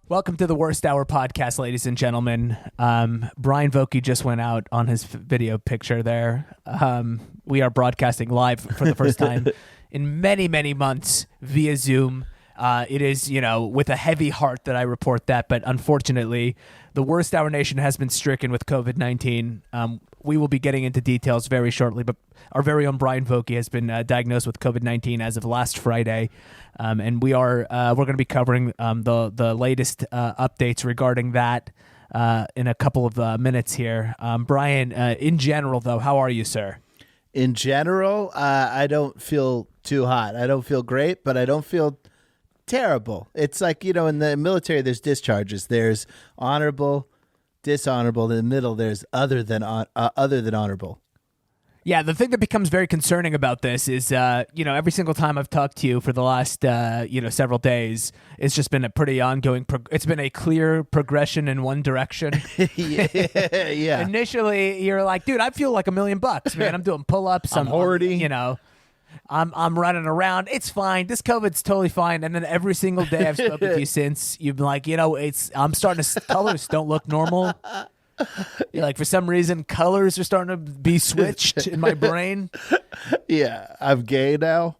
Welcome to the Worst Hour podcast, ladies and gentlemen. Bryan Vokey just went out on his video picture there. We are broadcasting live for the first time in many, many months via Zoom. It is, with a heavy heart that I report that, but unfortunately, the Worst Hour Nation has been stricken with COVID-19. We will be getting into details very shortly, but our very own Bryan Vokey has been diagnosed with COVID-19 as of last Friday, and we're going to be covering the latest updates regarding that in a couple of minutes here. Bryan, in general, though, how are you, sir? In general, I don't feel too hot. I don't feel great, but I don't feel terrible. It's like, in the military, there's discharges. There's honorable, dishonorable. In the middle, there's other than honorable. Yeah, the thing that becomes very concerning about this is, every single time I've talked to you for the last, several days, it's just been a pretty ongoing, it's been a clear progression in one direction. Yeah. Initially, you're like, dude, I feel like $1 million, man. I'm doing pull-ups. I'm hoarding. I'm running around. It's fine. This COVID's totally fine. And then every single day I've spoken to you since, you've been like, I'm starting to, colors don't look normal. You're like, for some reason, colors are starting to be switched in my brain. Yeah, I'm gay now.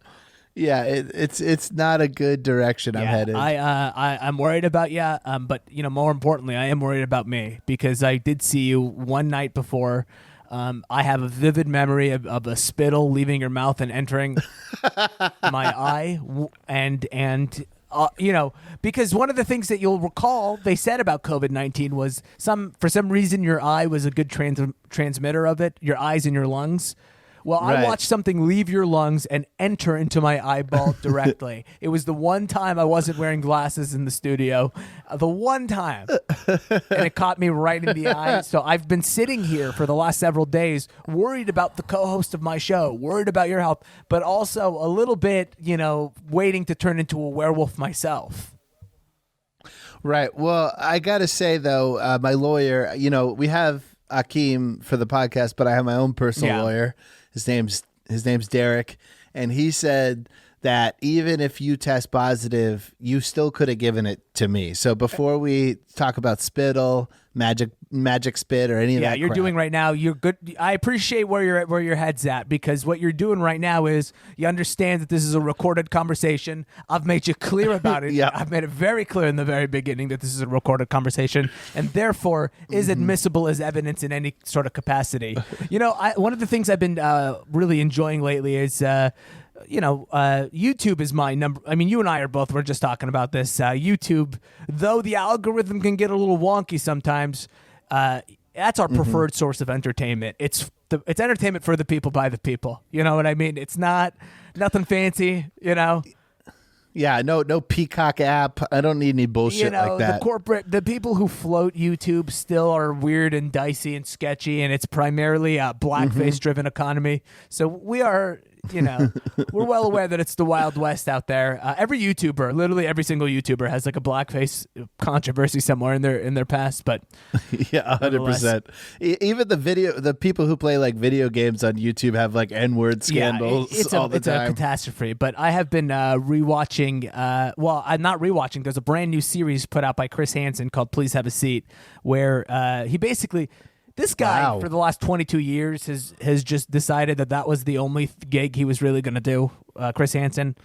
Yeah, it's not a good direction I'm headed. I'm worried about you, but more importantly, I am worried about me because I did see you one night before. I have a vivid memory of a spittle leaving your mouth and entering my eye, and because one of the things that you'll recall they said about COVID-19 was for some reason your eye was a good transmitter of it, your eyes and your lungs. Well, right. I watched something leave your lungs and enter into my eyeball directly. It was the one time I wasn't wearing glasses in the studio. The one time. And it caught me right in the eye. So I've been sitting here for the last several days worried about the co-host of my show, worried about your health, but also a little bit, waiting to turn into a werewolf myself. Right. Well, I got to say, though, my lawyer, we have Akeem for the podcast, but I have my own personal lawyer. His name's Derek, and he said that even if you test positive, you still could have given it to me. So before we talk about spittle, magic spit, or any of that, yeah, you're crap. doing right now. You're good. I appreciate where your head's at, because what you're doing right now is you understand that this is a recorded conversation. I've made you clear about it. Yeah. I've made it very clear in the very beginning that this is a recorded conversation, and therefore is admissible as evidence in any sort of capacity. One of the things I've been really enjoying lately is. YouTube is my number. I mean, you and I we're just talking about this. YouTube, though the algorithm can get a little wonky sometimes, that's our preferred source of entertainment. It's entertainment for the people by the people. You know what I mean? It's nothing fancy, Yeah, no Peacock app. I don't need any bullshit like that. The people who float YouTube still are weird and dicey and sketchy, and it's primarily a blackface-driven economy. So we are, we're well aware that it's the Wild West out there. Literally every single YouTuber has like a blackface controversy somewhere in their past. But yeah, 100%. Even the people who play like video games on YouTube have like N-word scandals all the time. It's a catastrophe. But I have been rewatching. I'm not rewatching. There's a brand new series put out by Chris Hansen called Please Have a Seat, where he basically. This guy, for the last 22 years, has just decided that was the only gig he was really going to do, Chris Hansen.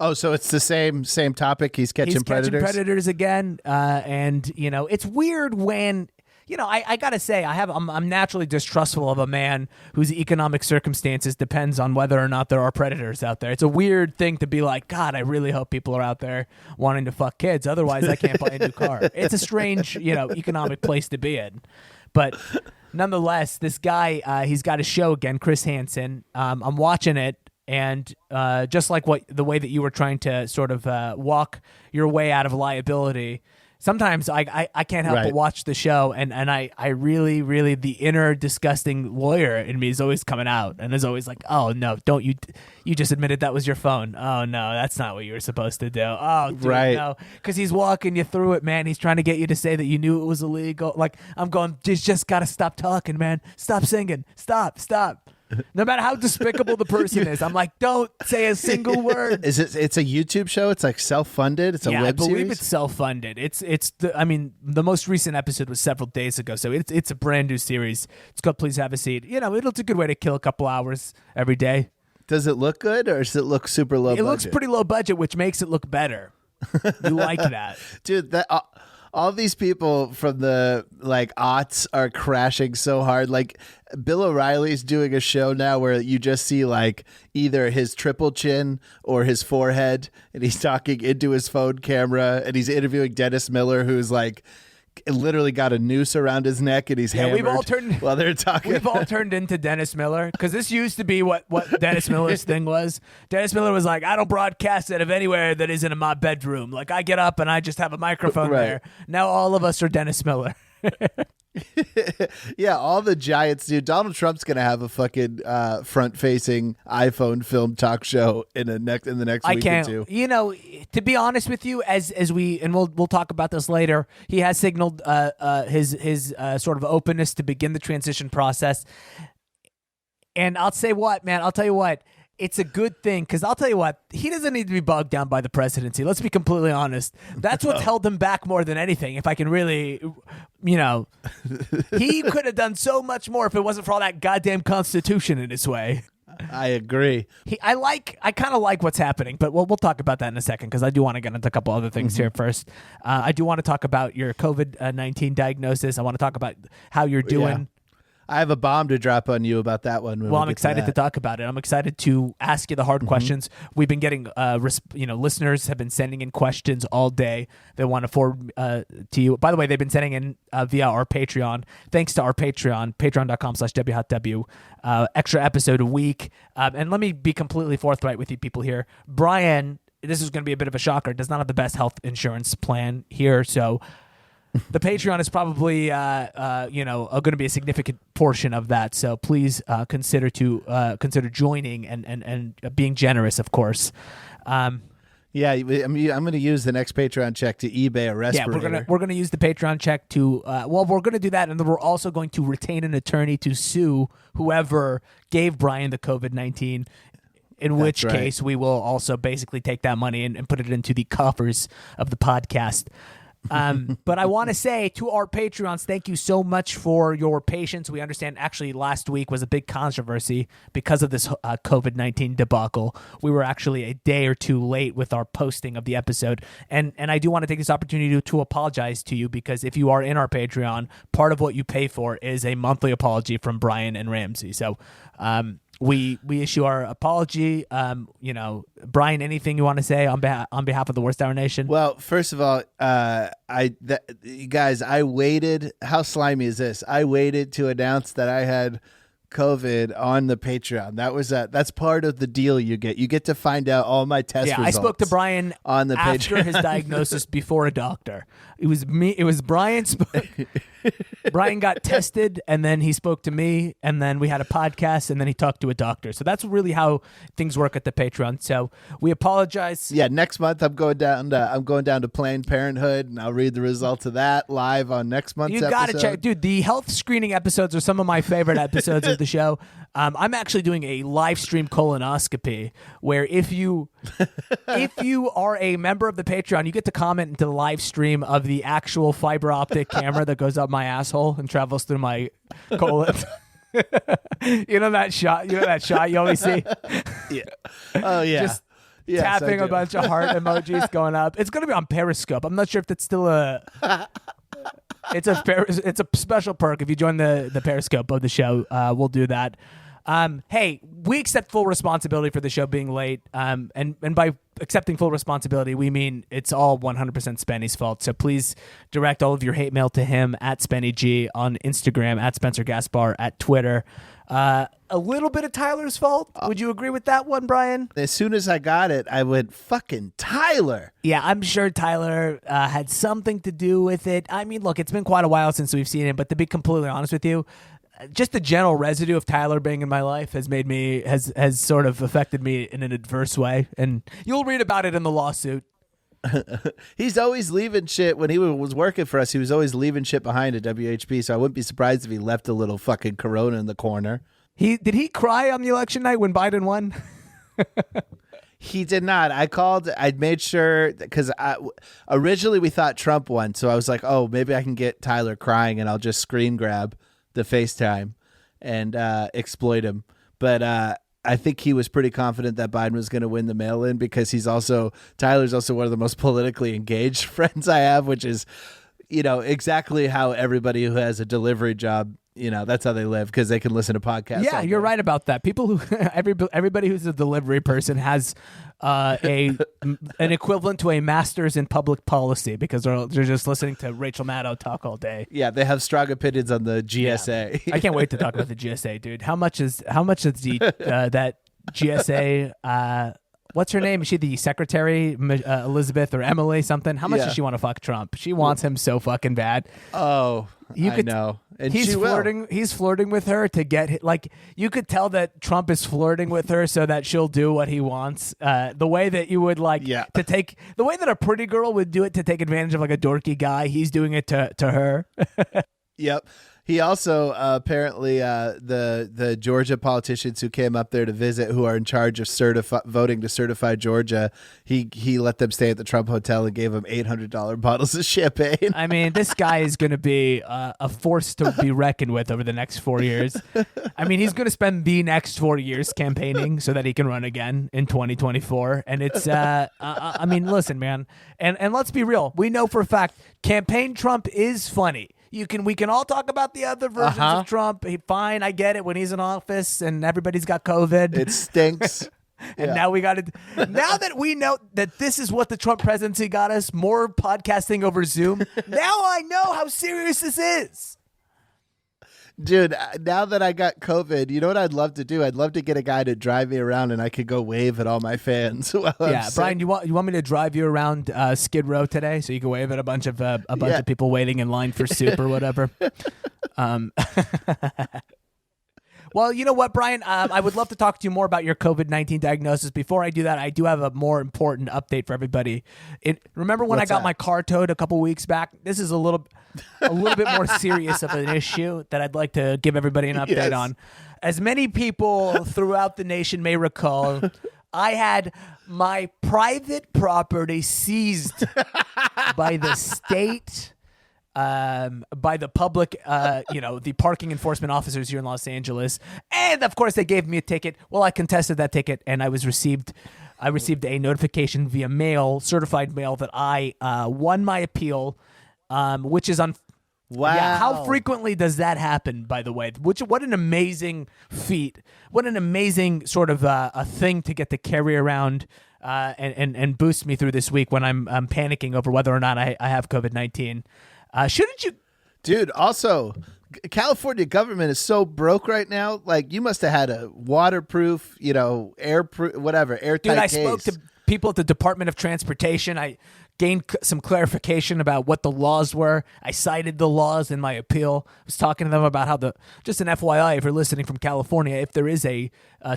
Oh, so it's the same topic? He's catching predators? He's catching predators again. And, it's weird when... I got to say, I'm naturally distrustful of a man whose economic circumstances depends on whether or not there are predators out there. It's a weird thing to be like, God, I really hope people are out there wanting to fuck kids. Otherwise, I can't buy a new car. It's a strange, economic place to be in. But nonetheless, this guy, he's got a show again, Chris Hansen. I'm watching it, and just like the way that you were trying to sort of walk your way out of liability, sometimes I can't help but watch the show, and I really, really, the inner disgusting lawyer in me is always coming out, and is always like, oh, no, don't you just admitted that was your phone. Oh, no, that's not what you were supposed to do. Oh, dude, no. Because he's walking you through it, man. He's trying to get you to say that you knew it was illegal. Like, I'm going, just got to stop talking, man. Stop singing. Stop. No matter how despicable the person is, I'm like, don't say a single word. It's a YouTube show. It's like self-funded. It's a web series. I believe it's self-funded. The most recent episode was several days ago, so it's a brand new series. It's called Please Have a Seat. It's a good way to kill a couple hours every day. Does it look good, or does it look super low budget? It looks pretty low budget, which makes it look better. You like that. Dude, all these people from the aughts are crashing so hard. Like Bill O'Reilly's doing a show now where you just see either his triple chin or his forehead, and he's talking into his phone camera, and he's interviewing Dennis Miller, who's literally got a noose around his neck, and he's hammered while they're talking. We've all turned into Dennis Miller, because this used to be what Dennis Miller's thing was. Dennis Miller was like, I don't broadcast out of anywhere that isn't in my bedroom. I get up and I just have a microphone there. Now all of us are Dennis Miller. Yeah, all the giants, dude. Donald Trump's gonna have a fucking front-facing iPhone film talk show in the next week or two. To be honest with you, as we'll talk about this later, he has signaled his sort of openness to begin the transition process. And I'll tell you what. It's a good thing, because I'll tell you what, he doesn't need to be bogged down by the presidency. Let's be completely honest. That's what's held him back more than anything. If I can really, he could have done so much more if it wasn't for all that goddamn Constitution in his way. I agree. I kind of like what's happening, but we'll talk about that in a second, because I do want to get into a couple other things here first. I do want to talk about your COVID-19 diagnosis. I want to talk about how you're doing. Yeah. I have a bomb to drop on you about that one. Well, I'm excited to talk about it. I'm excited to ask you the hard questions. We've been getting, listeners have been sending in questions all day. They want to forward to you. By the way, they've been sending in via our Patreon. Thanks to our Patreon, patreon.com/WHotW. Extra episode a week. And let me be completely forthright with you people here. Bryan, this is going to be a bit of a shocker, does not have the best health insurance plan here, so the Patreon is probably, going to be a significant portion of that. So please consider joining and being generous, of course. Yeah, I'm going to use the next Patreon check to eBay a respirator. Yeah, we're gonna use the Patreon check to. We're gonna do that, and then we're also going to retain an attorney to sue whoever gave Bryan the COVID-19. In which case, we will also basically take that money and put it into the coffers of the podcast. But I want to say to our Patreons, thank you so much for your patience. We understand actually last week was a big controversy because of this COVID-19 debacle. We were actually a day or two late with our posting of the episode. And I do want to take this opportunity to apologize to you, because if you are in our Patreon, part of what you pay for is a monthly apology from Bryan and Ramsey. So, we issue our apology. Bryan, anything you want to say on behalf of the Worst Hour Nation? Well, first of all, you guys, I waited. How slimy is this? I waited to announce that I had COVID on the Patreon. That's part of the deal you get. You get to find out all my test results. I spoke to Bryan on the after Patreon. his diagnosis before a doctor. It was me. It was Bryan. Bryan got tested, and then he spoke to me, and then we had a podcast, and then he talked to a doctor. So that's really how things work at the Patreon. So we apologize. Yeah, next month I'm going down to Planned Parenthood, and I'll read the results of that live on next month's episode. You got to check, dude. The health screening episodes are some of my favorite episodes of the show. I'm actually doing a live stream colonoscopy where if you are a member of the Patreon, you get to comment into the live stream of the actual fiber optic camera that goes up my asshole and travels through my colon. You know that shot you always see? Yeah. Oh yeah. Just tapping a bunch of heart emojis going up. It's going to be on Periscope. I'm not sure if that's still it's a special perk if you join the Periscope of the show. We'll do that. Hey, we accept full responsibility for the show being late. And by accepting full responsibility, we mean it's all 100% Spenny's fault. So please direct all of your hate mail to him at Spenny G on Instagram, at Spencer Gaspar, at Twitter. A little bit of Tyler's fault. Would you agree with that one, Bryan? As soon as I got it, I went, fucking Tyler. Yeah, I'm sure Tyler had something to do with it. I mean, look, it's been quite a while since we've seen him, but to be completely honest with you, just the general residue of Tyler being in my life has sort of affected me in an adverse way, and you'll read about it in the lawsuit. He's always leaving shit. When he was working for us, he was always leaving shit behind at WHP, so I wouldn't be surprised if he left a little fucking Corona in the corner. Did he cry on the election night when Biden won? He did not. I made sure, because originally we thought Trump won. So I was like, oh, maybe I can get Tyler crying and I'll just screen grab the FaceTime and exploit him. But I think he was pretty confident that Biden was going to win the mail-in, because Tyler's also one of the most politically engaged friends I have, which is, exactly how everybody who has a delivery job, that's how they live, because they can listen to podcasts. Yeah, you're right about that. People who everybody who's a delivery person has an equivalent to a master's in public policy, because they're just listening to Rachel Maddow talk all day. Yeah, they have strong opinions on the GSA. Yeah. I can't wait to talk about the GSA, dude. How much is the that GSA? What's her name? Is she the secretary, Elizabeth or Emily something? How much does she want to fuck Trump? She wants him so fucking bad. Oh, I know. And he's flirting with her to get, like, you could tell that Trump is flirting with her so that she'll do what he wants. The way that you would the way that a pretty girl would do it to take advantage of like a dorky guy, he's doing it to her. Yep. He also apparently the Georgia politicians who came up there to visit, who are in charge of voting to certify Georgia, he let them stay at the Trump Hotel and gave them $800 bottles of champagne. I mean, this guy is going to be a force to be reckoned with over the next 4 years. I mean, he's going to spend the next 4 years campaigning so that he can run again in 2024. And it's, I mean, listen, man, and let's be real. We know for a fact campaign Trump is funny. We can all talk about the other versions of Trump. Fine, I get it when he's in office and everybody's got COVID. It stinks. And now now that we know that this is what the Trump presidency got us, more podcasting over Zoom. Now I know how serious this is. Dude, now that I got COVID, you know what I'd love to do? I'd love to get a guy to drive me around and I could go wave at all my fans. Brian, you want me to drive you around Skid Row today so you can wave at a bunch of people waiting in line for soup or whatever? Well, you know what, Brian? I would love to talk to you more about your COVID-19 diagnosis. Before I do that, I do have a more important update for everybody. Remember when I got my car towed a couple weeks back? This is a little bit more serious of an issue that I'd like to give everybody an update on. As many people throughout the nation may recall, I had my private property seized by the state. By the public, the parking enforcement officers here in Los Angeles, and of course they gave me a ticket. Well, I contested that ticket, and I received a notification via mail, certified mail, that I won my appeal, which is on. Wow! Yeah, how frequently does that happen? By the way, what an amazing feat! What an amazing sort of a thing to get to carry around. And boost me through this week when I'm panicking over whether or not I have COVID-19. Shouldn't you? Dude, also, California government is so broke right now. Like, you must have had a waterproof, airproof, whatever, airtight Dude, I case. spoke to people at the Department of Transportation. I gained some clarification about what the laws were. I cited the laws in my appeal. I was talking to them about how just an FYI, if you're listening from California, if there is a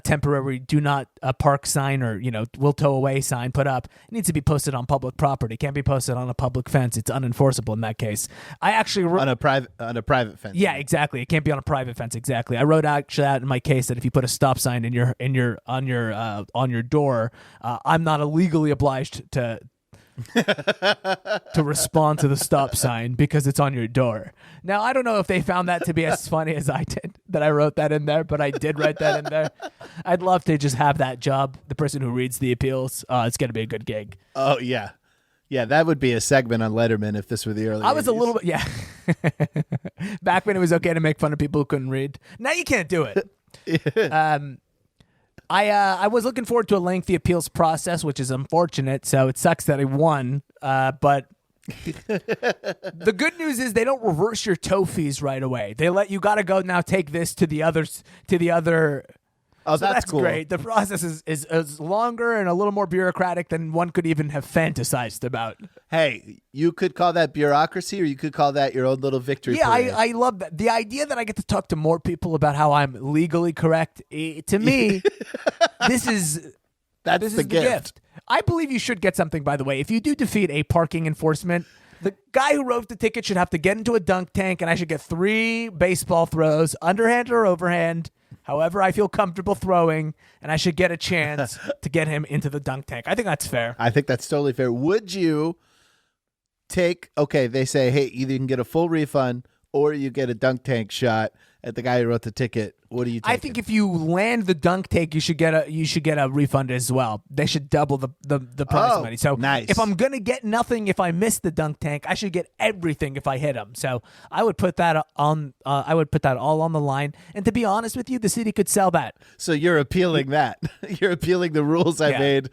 temporary do not park sign or, will tow away sign put up, it needs to be posted on public property. It can't be posted on a public fence. It's unenforceable in that case. I actually on a private fence. Yeah, exactly. It can't be on a private fence. Exactly. I wrote actually out in my case that if you put a stop sign on your door, I'm not illegally obliged to respond to the stop sign because it's on your door. Now, I don't know if they found that to be as funny as I did, that I wrote that in there, but I did write that in there. I'd love to just have that job, the person who reads the appeals. It's going to be a good gig. Oh, yeah. Yeah, that would be a segment on Letterman if this were the early 80s. I was a little bit, yeah. Back when it was okay to make fun of people who couldn't read. Now you can't do it. I was looking forward to a lengthy appeals process, which is unfortunate. So it sucks that I won. But the good news is they don't reverse your tow fees right away. They let you got to go now. Take this to the other. Oh, so that's cool. Great. The process is longer and a little more bureaucratic than one could even have fantasized about. Hey, you could call that bureaucracy, or you could call that your own little victory. Yeah, I love that. The idea that I get to talk to more people about how I'm legally correct, to me, this is the gift. I believe you should get something, by the way. If you do defeat a parking enforcement, the guy who wrote the ticket should have to get into a dunk tank, and I should get 3 baseball throws, underhand or overhand. however I feel comfortable throwing, and I should get a chance to get him into the dunk tank. I think that's fair. I think that's totally fair. Would you they say, hey, either you can get a full refund or you get a dunk tank shot at the guy who wrote the ticket. What do you take? I think if you land the dunk tank, you should get a refund as well. They should double the prize money. So nice. If I'm gonna get nothing if I miss the dunk tank, I should get everything if I hit him. So I would put that on. I would put that all on the line. And to be honest with you, the city could sell that. So you're appealing that. You're appealing the rules I made.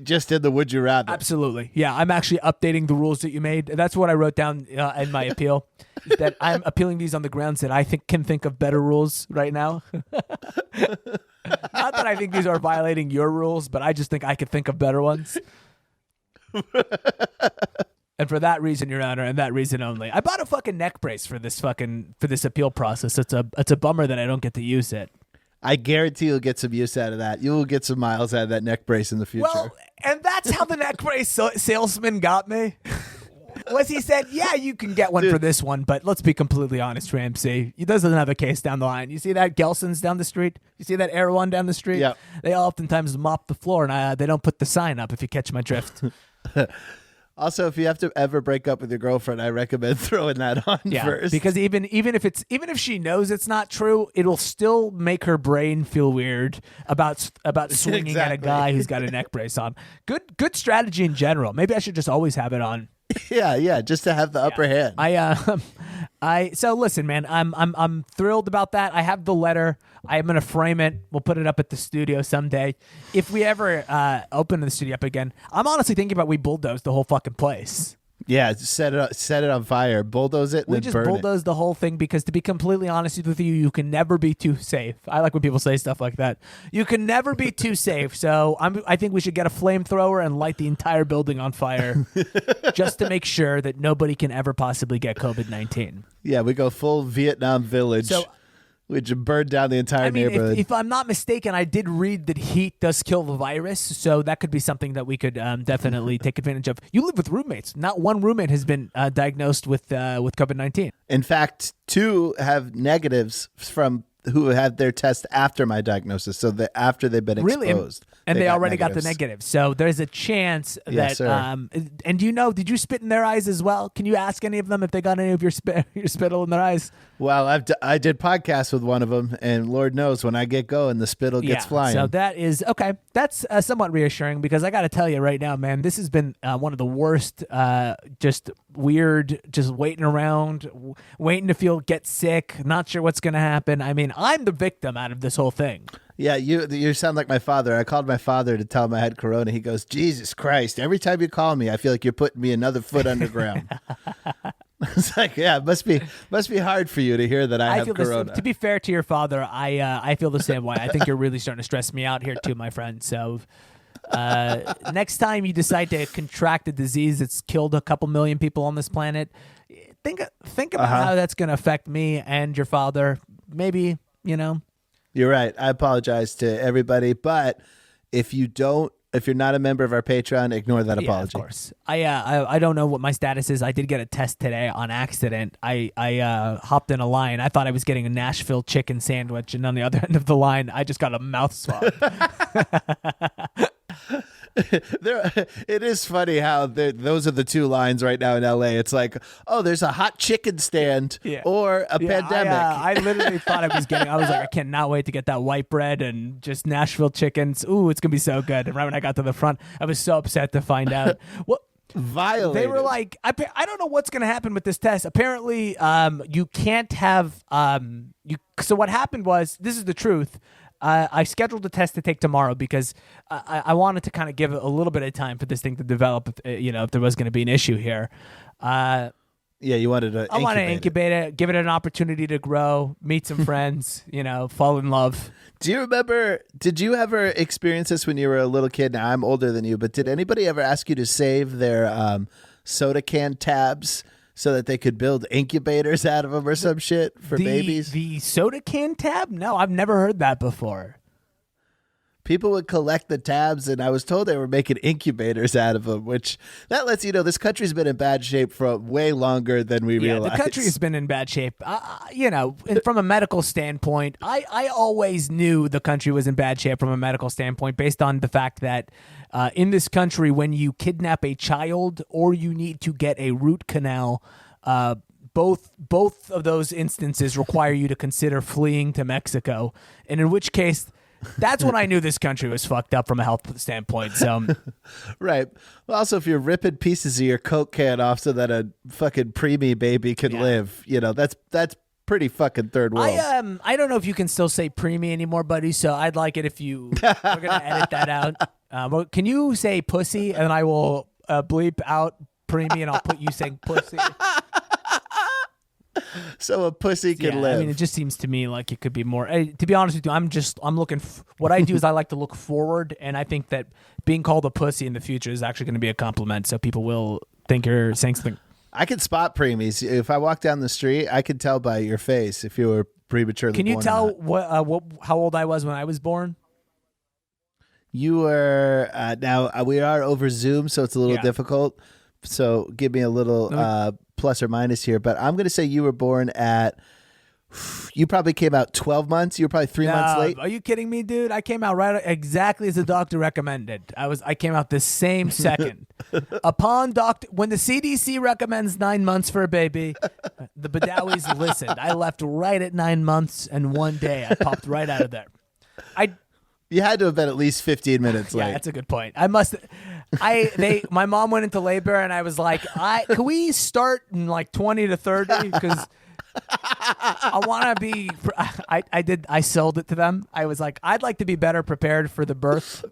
Just in the would you rather. Absolutely. Yeah, I'm actually updating the rules that you made. That's what I wrote down in my appeal. That I'm appealing these on the grounds that I can think of better rules right now. Not that I think these are violating your rules, but I just think I could think of better ones. And for that reason, Your Honor, and that reason only, I bought a fucking neck brace for this appeal process. It's a bummer that I don't get to use it. I guarantee you'll get some use out of that. You'll get some miles out of that neck brace in the future. Well, and that's how the neck brace salesman got me. Was he said, yeah, you can get one for this one, but let's be completely honest, Ramsey. He doesn't have a case down the line. You see that Gelson's down the street? You see that Air One down the street? Yeah. They oftentimes mop the floor, and they don't put the sign up, if you catch my drift. Also, if you have to ever break up with your girlfriend, I recommend throwing that on first. Because even if she knows it's not true, it'll still make her brain feel weird about swinging at a guy who's got a neck brace on. Good strategy in general. Maybe I should just always have it on. Yeah, just to have the upper hand. So listen, man, I'm thrilled about that. I have the letter. I am gonna frame it. We'll put it up at the studio someday. If we ever open the studio up again, I'm honestly thinking about we bulldoze the whole fucking place. Yeah, set it on fire, bulldoze it, and we then just burn bulldoze the whole thing because, to be completely honest with you, you can never be too safe. I like when people say stuff like that. You can never be too safe. So I think we should get a flamethrower and light the entire building on fire, just to make sure that nobody can ever possibly get COVID-19. Yeah, we go full Vietnam Village. So, we just burned down the entire neighborhood. If I'm not mistaken, I did read that heat does kill the virus, so that could be something that we could definitely take advantage of. You live with roommates. Not one roommate has been diagnosed with COVID-19. In fact, 2 have negatives from who had their test after my diagnosis, so that after they've been exposed. And they already got the negatives. So there's a chance that Yes, sir. And did you spit in their eyes as well? Can you ask any of them if they got any of your spittle in their eyes? Well, I did podcasts with one of them, and Lord knows when I get going, the spittle gets flying. So that is okay. That's somewhat reassuring, because I got to tell you right now, man, this has been one of the worst. Just weird, just waiting around, waiting to get sick, not sure what's going to happen. I mean, I'm the victim out of this whole thing. Yeah, you sound like my father. I called my father to tell him I had corona. He goes, Jesus Christ, every time you call me, I feel like you're putting me another foot underground. It's like, yeah, it must be hard for you to hear that I have corona. To be fair to your father, I feel the same way. I think you're really starting to stress me out here too, my friend. So next time you decide to contract a disease that's killed a couple million people on this planet, think about how that's going to affect me and your father. Maybe, You're right. I apologize to everybody, but if you're not a member of our Patreon, ignore that apology. Of course. I don't know what my status is. I did get a test today on accident. I hopped in a line. I thought I was getting a Nashville chicken sandwich, and on the other end of the line, I just got a mouth swab. It is funny how those are the 2 lines right now in LA. It's like, oh, there's a hot chicken stand or a pandemic. I literally thought I was like, I cannot wait to get that white bread and just Nashville chickens. Ooh, it's going to be so good. And right when I got to the front, I was so upset to find out. What? Violated. They were like, I don't know what's going to happen with this test. Apparently, you can't have So what happened was, this is the truth. I scheduled a test to take tomorrow because I wanted to kind of give it a little bit of time for this thing to develop, if there was going to be an issue here. Yeah, you wanted to I want to incubate it, give it an opportunity to grow, meet some friends, fall in love. Do you remember, did you ever experience this when you were a little kid? Now, I'm older than you, but did anybody ever ask you to save their soda can tabs so that they could build incubators out of them or some shit for babies? The soda can tab? No, I've never heard that before. people would collect the tabs, and I was told they were making incubators out of them, which that lets you know this country's been in bad shape for way longer than we realize. The country has been in bad shape. From a medical standpoint, I always knew the country was in bad shape from a medical standpoint based on the fact that in this country, when you kidnap a child or you need to get a root canal, both of those instances require you to consider fleeing to Mexico, and in which case, that's when I knew this country was fucked up from a health standpoint. So, right. Well, also, if you're ripping pieces of your Coke can off so that a fucking preemie baby could live, that's pretty fucking third world. I don't know if you can still say preemie anymore, buddy. So I'd like it if we're gonna edit that out. Can you say pussy, and I will bleep out preemie, and I'll put you saying pussy. So a pussy can live. I mean, it just seems to me like it could be more. To be honest with you, I'm looking. What I do is I like to look forward, and I think that being called a pussy in the future is actually going to be a compliment. So people will think you're saying something. I could spot preemies. If I walk down the street, I could tell by your face if you were prematurely born. Can you tell how old I was when I was born? You were now we are over Zoom, so it's a little difficult. So give me a little plus or minus here, but I'm going to say you were born at. You probably came out 12 months. You were probably 3 months late. Are you kidding me, dude? I came out right exactly as the doctor recommended. I came out the same second. When the CDC recommends 9 months for a baby, the Badawis listened. I left right at 9 months and 1 day. I popped right out of there. You had to have been at least 15 minutes late. Yeah, that's a good point. My mom went into labor, and I was like, can we start in like 20 to 30? Because I want to be. I sold it to them. I was like, I'd like to be better prepared for the birth.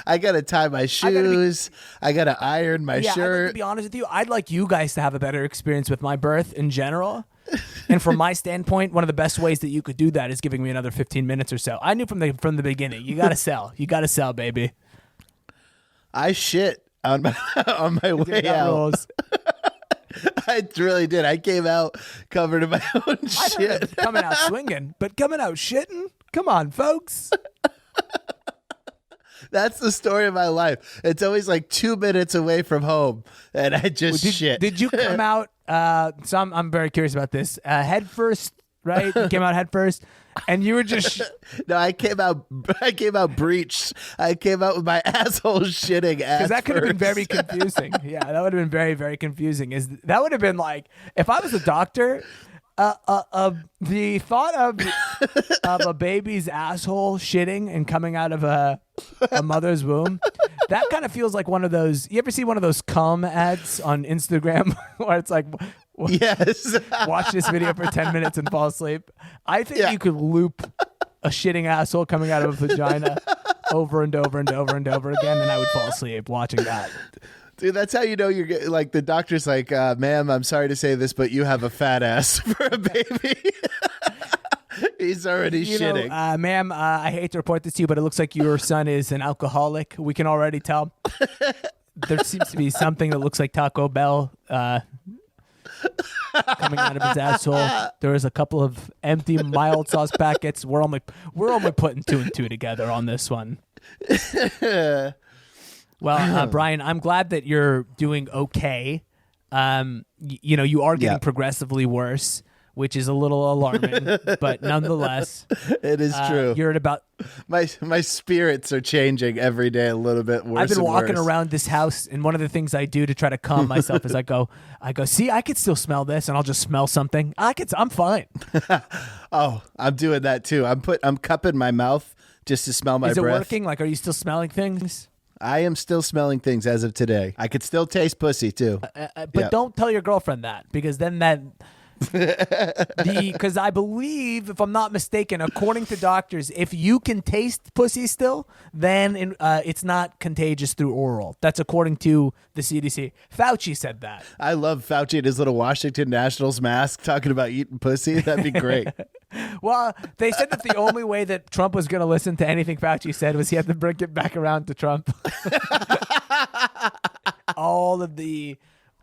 I gotta tie my shoes. I gotta iron my shirt. To be honest with you, I'd like you guys to have a better experience with my birth in general. And from my standpoint, one of the best ways that you could do that is giving me another 15 minutes or so. I knew from the beginning, you gotta sell. You gotta sell, baby. I shit on my way out. I really did. I came out covered in my own shit. Coming out swinging, but coming out shitting? Come on, folks. That's the story of my life. It's always like 2 minutes away from home, and I just shit. Did you come out? So I'm very curious about this. Head first, right? You came out head first, and you were just. No, I came out breached. I came out with my asshole shitting ass. Because that could have been very confusing. Yeah, that would have been very, very confusing. That would have been like if I was a doctor. The thought of a baby's asshole shitting and coming out of a mother's womb, that kind of feels like one of those. You ever see one of those cum ads on Instagram where it's like, yes, watch this video for 10 minutes and fall asleep? I think you could loop a shitting asshole coming out of a vagina over and over and over and over again, and I would fall asleep watching that. Dude, that's how you know you're getting, like, the doctor's like, ma'am, I'm sorry to say this, but you have a fat ass for a baby. He's already shitting. Ma'am, I hate to report this to you, but it looks like your son is an alcoholic. We can already tell. There seems to be something that looks like Taco Bell coming out of his asshole. There is a couple of empty mild sauce packets. We're only putting 2 and 2 together on this one. Well, Bryan, I'm glad that you're doing okay. You are getting progressively worse, which is a little alarming, but nonetheless, it is true. You're at about my spirits are changing every day a little bit worse. I've been walking worse. around this house, and one of the things I do to try to calm myself is I go, see, I could still smell this, and I'll just smell something. I'm fine. Oh, I'm doing that too. I'm cupping my mouth just to smell my breath. Is it working? Like, are you still smelling things? I am still smelling things as of today. I could still taste pussy too. But don't tell your girlfriend that, because then because I believe, if I'm not mistaken, according to doctors, if you can taste pussy still, then it's not contagious through oral. That's according to the CDC. Fauci said that. I love Fauci in his little Washington Nationals mask talking about eating pussy. That'd be great. Well, they said that the only way that Trump was going to listen to anything Fauci said was he had to bring it back around to Trump. all of the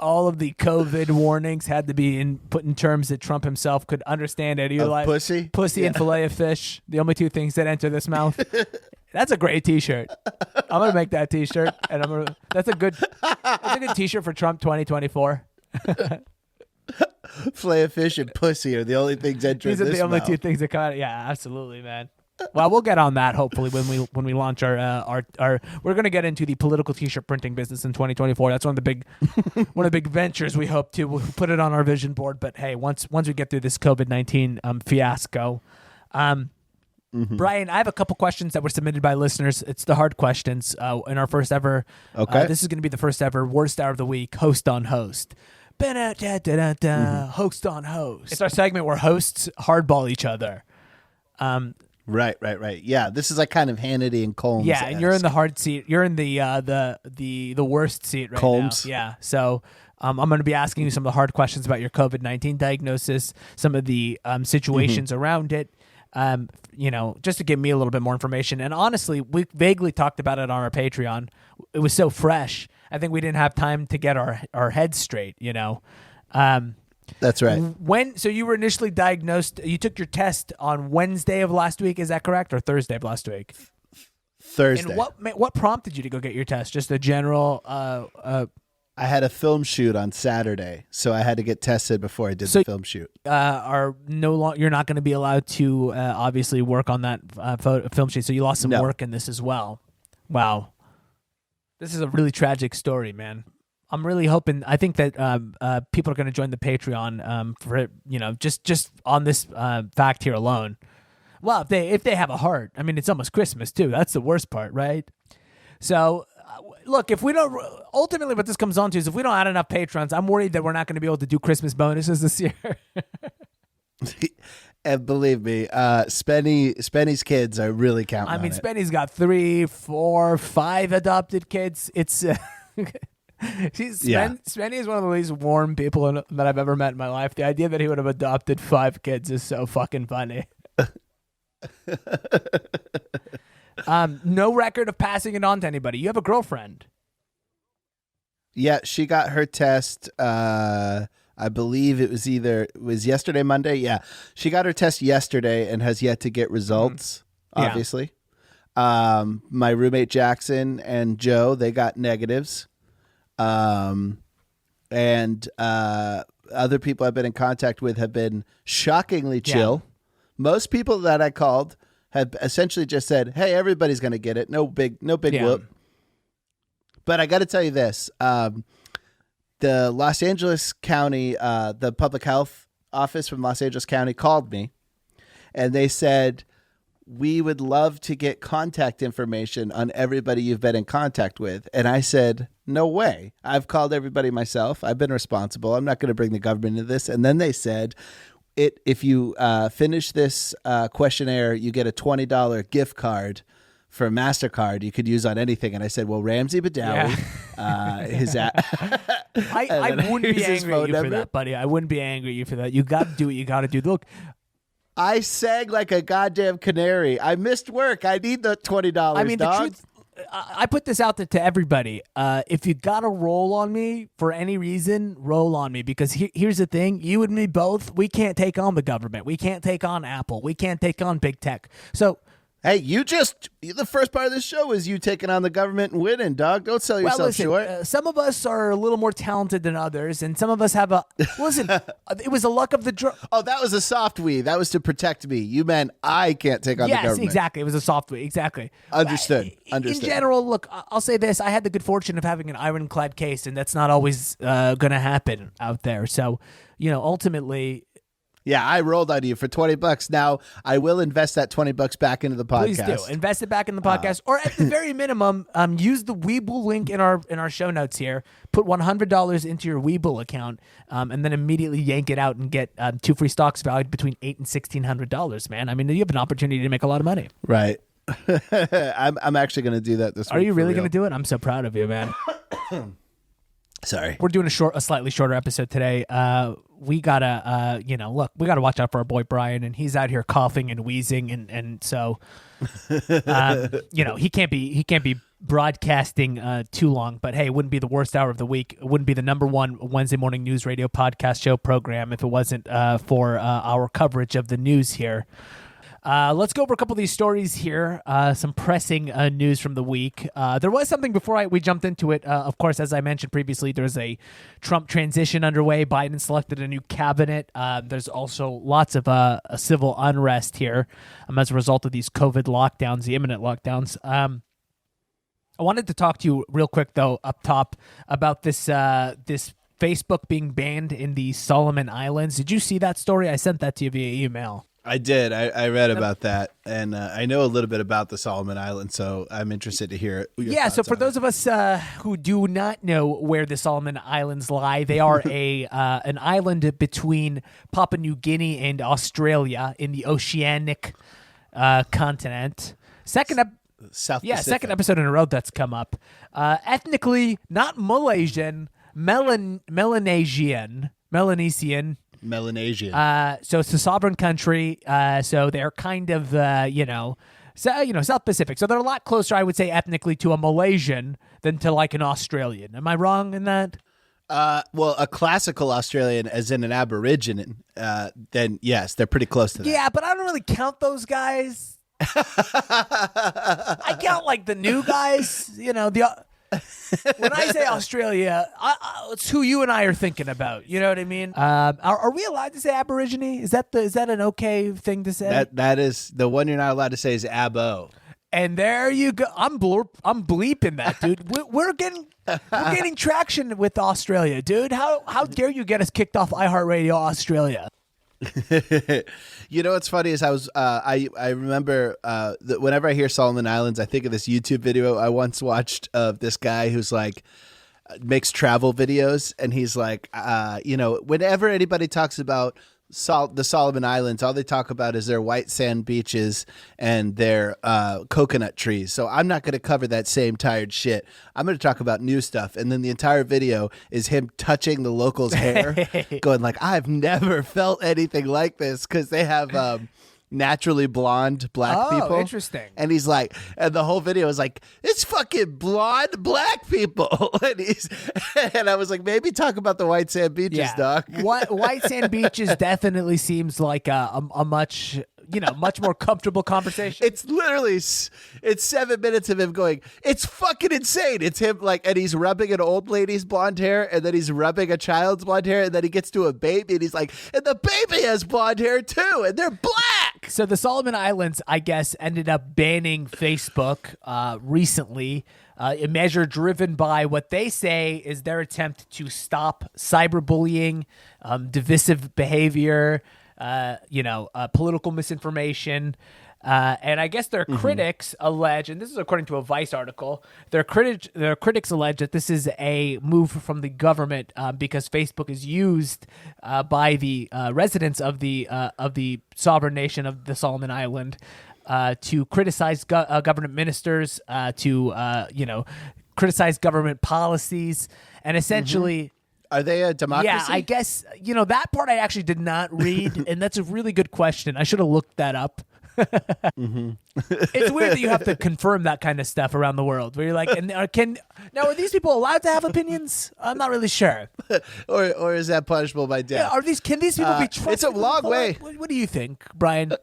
all of the COVID warnings had to be put in terms that Trump himself could understand and utilize. Pussy And fillet of fish, the only two things that enter this mouth. That's a great T-shirt. I'm gonna make that T-shirt, and that's a good T-shirt for Trump 2024. Fillet of fish and pussy are the only things entering. These are this the only mouth. two things that come out. Yeah, absolutely, man. Well, we'll get on that hopefully when we launch our we're going to get into the political T-shirt printing business in 2024. That's one of the big ventures we hope to. We'll put it on our vision board. But hey, once we get through this COVID-19 fiasco, Bryan, I have a couple questions that were submitted by listeners. It's the hard questions in our first ever. Okay, this is going to be the first ever worst hour of the week, host on host. Host on host. It's our segment where hosts hardball each other. Right. Yeah, this is like kind of Hannity and Combs. Yeah, and you're in the hard seat. You're in the worst seat right Combs. now. Yeah. So I'm going to be asking you some of the hard questions about your COVID-19 diagnosis, some of the situations around it. Just to give me a little bit more information. And honestly, we vaguely talked about it on our Patreon. It was so fresh. I think we didn't have time to get our heads straight. That's right. So you were initially diagnosed. You took your test on Wednesday of last week. Is that correct, or Thursday of last week? Thursday. And what prompted you to go get your test? Just a general. I had a film shoot on Saturday, so I had to get tested before I did the film shoot. You're not going to be allowed to obviously work on that film shoot. So you lost some work in this as well. Wow, this is a really tragic story, man. I'm really hoping. I think that people are going to join the Patreon for just on this fact here alone. Well, if they have a heart, I mean, it's almost Christmas too. That's the worst part, right? So, look, if we don't ultimately, what this comes on to is if we don't add enough patrons, I'm worried that we're not going to be able to do Christmas bonuses this year. And believe me, Spenny's kids are really counting. I mean, on it. Spenny's got 3, 4, 5 adopted kids. It's. Spenny is one of the least warm people that I've ever met in my life. The idea that he would have adopted 5 kids is so fucking funny. No record of passing it on to anybody. You have a girlfriend. Yeah, she got her test. I believe it was yesterday, Monday. Yeah, she got her test yesterday and has yet to get results. Obviously, my roommate Jackson and Joe, they got negatives. And other people I've been in contact with have been shockingly chill. Yeah. Most people that I called have essentially just said, "Hey, everybody's going to get it. No big whoop." But I got to tell you this: the Los Angeles County, the public health office from Los Angeles County called me, and they said, "We would love to get contact information on everybody you've been in contact with." And I said, "No way. I've called everybody myself. I've been responsible. I'm not going to bring the government into this." And then they said, if you finish this questionnaire, you get a $20 gift card for MasterCard you could use on anything. And I said, well, Ramsey Badawi, I wouldn't be angry at you for that, buddy. I wouldn't be angry at you for that. You got to do what you got to do. Look, I sang like a goddamn canary. I missed work. I need the $20. I mean, the truth, I put this out there to everybody. If you got to roll on me for any reason, roll on me. Because here's the thing. You and me both, we can't take on the government. We can't take on Apple. We can't take on big tech. So, hey, the first part of this show is you taking on the government and winning, dog. Don't sell yourself short. Some of us are a little more talented than others, and some of us have it was the luck of the draw. Oh, that was a soft we. That was to protect me. You meant I can't take on the government. Yes, exactly. It was a soft we. Exactly. Understood. In general, look, I'll say this. I had the good fortune of having an ironclad case, and that's not always going to happen out there. So, ultimately... Yeah, I rolled on you for $20. Now I will invest that $20 back into the podcast. Please do invest it back in the podcast, or at the very minimum, use the Webull link in our show notes here. Put $100 into your Webull account, and then immediately yank it out and get 2 free stocks valued between $800 and $1,600. Man, I mean, you have an opportunity to make a lot of money. Right. I'm actually going to do that this week. Are you really going to do it? I'm so proud of you, man. Sorry. We're doing a slightly shorter episode today. We gotta, we gotta watch out for our boy Bryan, and he's out here coughing and wheezing, and so, he can't be broadcasting too long, but hey, it wouldn't be the worst hour of the week. It wouldn't be the number one Wednesday morning news radio podcast show program if it wasn't for our coverage of the news here. Let's go over a couple of these stories here. Some pressing news from the week. There was something before we jumped into it. Of course, as I mentioned previously, there's a Trump transition underway. Biden selected a new cabinet. There's also lots of civil unrest here as a result of these COVID lockdowns, the imminent lockdowns. I wanted to talk to you real quick, though, up top about this Facebook being banned in the Solomon Islands. Did you see that story? I sent that to you via email. I did. I read about that, and I know a little bit about the Solomon Islands, so I'm interested to hear your thoughts so for on those of us who do not know where the Solomon Islands lie, they are an island between Papua New Guinea and Australia in the oceanic continent. Second episode in a row that's come up. Ethnically, not Malaysian, Melanesian. So it's a sovereign country. So they're kind of, South Pacific. So they're a lot closer, I would say, ethnically to a Malaysian than to like an Australian. Am I wrong in that? Well, a classical Australian, as in an Aborigine, then yes, they're pretty close to that. Yeah, but I don't really count those guys. I count like the new guys, when I say Australia, it's who you and I are thinking about. You know what I mean? Are we allowed to say Aborigine? Is that an okay thing to say? That is the one you're not allowed to say is Abo. And there you go. I'm bleeping that, dude. We're getting traction with Australia, dude. How dare you get us kicked off iHeartRadio Australia? You know what's funny is I remember that whenever I hear Solomon Islands, I think of this YouTube video I once watched of this guy who's like makes travel videos, and he's like, whenever anybody talks about the Solomon Islands, all they talk about is their white sand beaches and their coconut trees. So I'm not going to cover that same tired shit. I'm going to talk about new stuff. And then the entire video is him touching the locals' hair, going like, I've never felt anything like this, because they have naturally blonde black people. Oh, interesting. And he's like, and the whole video is like, it's fucking blonde black people. And I was like, maybe talk about the white sand beaches, Doc. White sand beaches definitely seems like a much more comfortable conversation. It's literally, it's 7 minutes of him going, it's fucking insane. It's him and he's rubbing an old lady's blonde hair, and then he's rubbing a child's blonde hair, and then he gets to a baby, and he's like, and the baby has blonde hair too, and they're black. So the Solomon Islands, I guess, ended up banning Facebook recently, a measure driven by what they say is their attempt to stop cyberbullying, divisive behavior, political misinformation. And I guess their critics allege, and this is according to a Vice article, their critics allege that this is a move from the government because Facebook is used by the residents of the sovereign nation of the Solomon Island to criticize government ministers, to criticize government policies, and essentially. Are they a democracy? Yeah, I guess that part I actually did not read, and that's a really good question. I should have looked that up. It's weird that you have to confirm that kind of stuff around the world, where you're like, are these people allowed to have opinions? I'm not really sure. or is that punishable by death? Yeah, can these people be trusted? It's a long way. What do you think, Brian?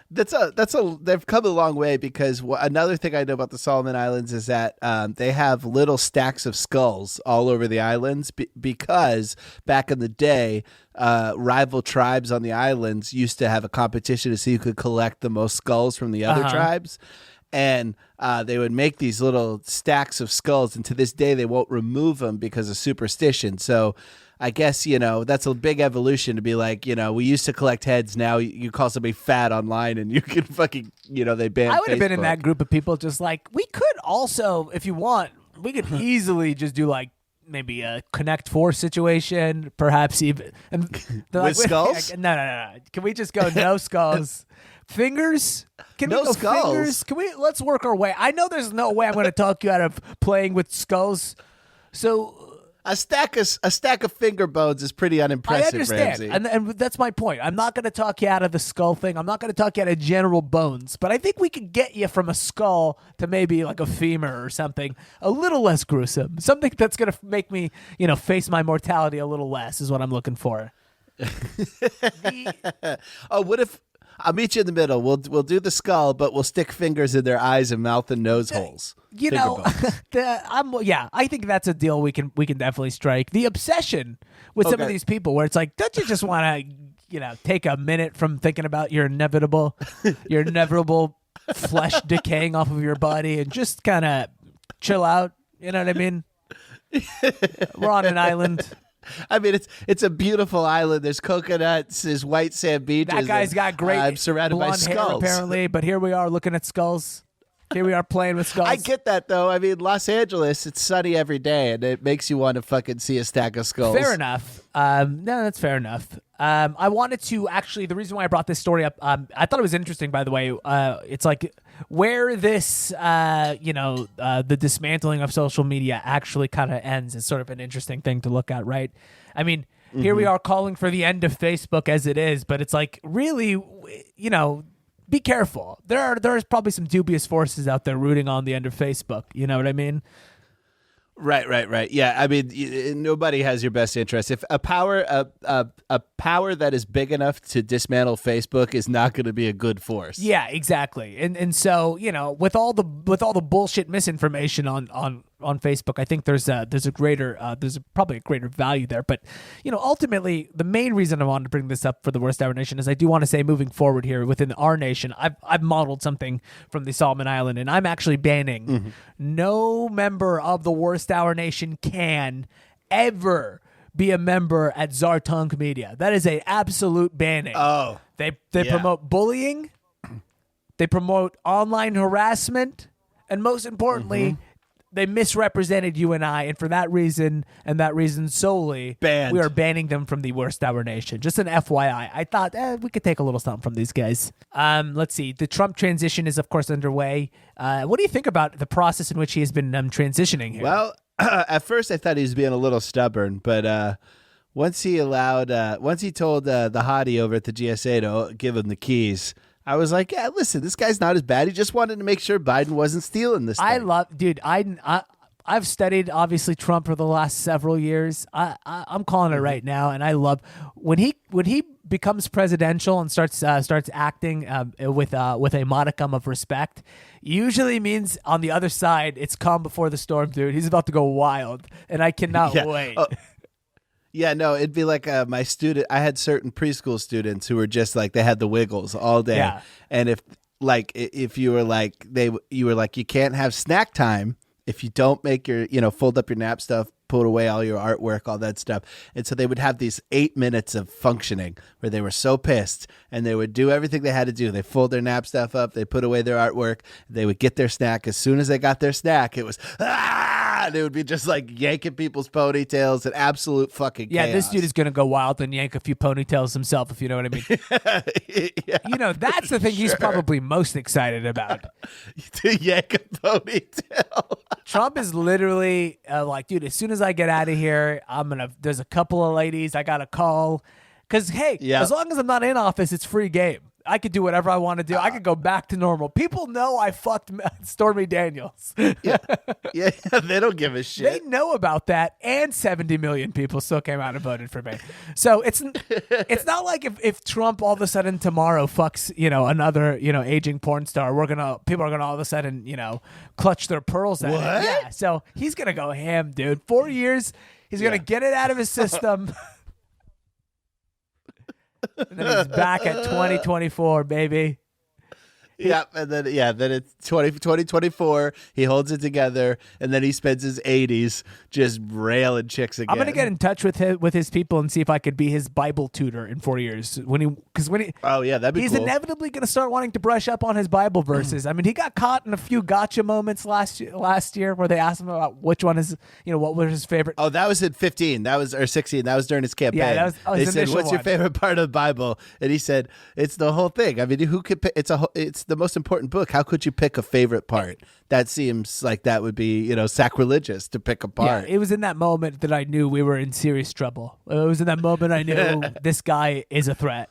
They've come a long way, because another thing I know about the Solomon Islands is that they have little stacks of skulls all over the islands because back in the day, rival tribes on the islands used to have a competition to see who could collect the most skulls from the other tribes. And they would make these little stacks of skulls, and to this day they won't remove them because of superstition. So I guess, that's a big evolution to be like, we used to collect heads. Now you call somebody fat online and you can fucking, they ban I would have Facebook. been in that group of people just like, we could also, if you want, we could easily just do like maybe a Connect Four situation, perhaps even. And with skulls? No. Can we just go no skulls? Fingers? Can no we go skulls. Fingers? Let's work our way. I know there's no way I'm going to talk you out of playing with skulls. So A stack of finger bones is pretty unimpressive, I understand, Ramsey. and that's my point. I'm not going to talk you out of the skull thing. I'm not going to talk you out of general bones, but I think we could get you from a skull to maybe like a femur or something a little less gruesome, something that's going to make me, face my mortality a little less is what I'm looking for. What if I'll meet you in the middle? We'll do the skull, but we'll stick fingers in their eyes and mouth and nose holes. I think that's a deal we can definitely strike. The obsession with some of these people, where it's like, don't you just want to, take a minute from thinking about your inevitable flesh decaying off of your body and just kind of chill out? You know what I mean? We're on an island. I mean, it's a beautiful island. There's coconuts, there's white sand beaches. That guy's got great I'm surrounded by blonde hair, skulls. apparently, but here we are looking at skulls. Here we are playing with skulls. I get that, though. I mean, Los Angeles, it's sunny every day, and it makes you want to fucking see a stack of skulls. Fair enough. No, that's fair enough. I wanted to actually, the reason why I brought this story up, I thought it was interesting, by the way. It's like where this, the dismantling of social media actually kind of ends is sort of an interesting thing to look at, right? I mean, here we are calling for the end of Facebook as it is, but it's like, really, be careful. There's probably some dubious forces out there rooting on the end of Facebook. You know what I mean? Right. Yeah, I mean, nobody has your best interest. If a power that is big enough to dismantle Facebook is not going to be a good force. Yeah, exactly. And so, with all the bullshit misinformation on Facebook, I think there's probably a greater value there. But ultimately, the main reason I wanted to bring this up for the Worst Hour Nation is I do want to say, moving forward here within our nation, I've modeled something from the Salmon Island, and I'm actually banning no member of the Worst Hour Nation can ever be a member at Zartunk Media. That is a absolute banning. Oh, they promote bullying, they promote online harassment, and most importantly, they misrepresented you and I, and for that reason and that reason solely, we are banning them from the Worst Hour Nation. Just an FYI. I thought we could take a little something from these guys. Let's see. The Trump transition is, of course, underway. What do you think about the process in which he has been transitioning here? Well, at first I thought he was being a little stubborn, but once he told the hottie over at the GSA to give him the keys, I was like, yeah, listen, this guy's not as bad. He just wanted to make sure Biden wasn't stealing this thing. I've studied, obviously, Trump for the last several years. I'm calling it right now, and I love when he becomes presidential and starts acting with a modicum of respect. Usually means on the other side, it's calm before the storm, dude. He's about to go wild, and I cannot wait. Yeah, no, it'd be like my student. I had certain preschool students who were just like, they had the wiggles all day. Yeah. And if you were like, you can't have snack time if you don't make your, fold up your nap stuff, put away all your artwork, all that stuff. And so they would have these 8 minutes of functioning where they were so pissed, and they would do everything they had to do. They fold their nap stuff up, they put away their artwork, they would get their snack. As soon as they got their snack, it was, and it would be just like yanking people's ponytails and absolute fucking chaos. Yeah, this dude is going to go wild and yank a few ponytails himself, if you know what I mean. Yeah, that's the thing he's probably most excited about. To yank a ponytail. Trump is literally like, dude, as soon as I get out of here, there's a couple of ladies I got to call. Because, hey, as long as I'm not in office, it's free game. I could do whatever I want to do. I could go back to normal. People know I fucked Stormy Daniels. Yeah, they don't give a shit. They know about that, and 70 million people still came out and voted for me. So it's not like if Trump all of a sudden tomorrow fucks another aging porn star, people are gonna all of a sudden clutch their pearls at it. Yeah, so he's gonna go ham, dude. 4 years, he's gonna get it out of his system. And then he's back at 2024, baby. Yeah, and then it's 2024. He holds it together, and then he spends his 80s just railing chicks again. I'm gonna get in touch with his people and see if I could be his Bible tutor in 4 years. Oh yeah, that'd be he's cool. inevitably gonna start wanting to brush up on his Bible verses. I mean, he got caught in a few gotcha moments last year where they asked him about which one is what was his favorite. Oh, that was at 15. or 16. That was during his campaign. Yeah, that was they said, "What's your favorite part of the Bible?" And he said, "It's the whole thing." I mean, who could? It's the most important book. How could you pick a favorite part? That seems like that would be, sacrilegious to pick a part. Yeah, it was in that moment that I knew we were in serious trouble. It was in that moment I knew this guy is a threat.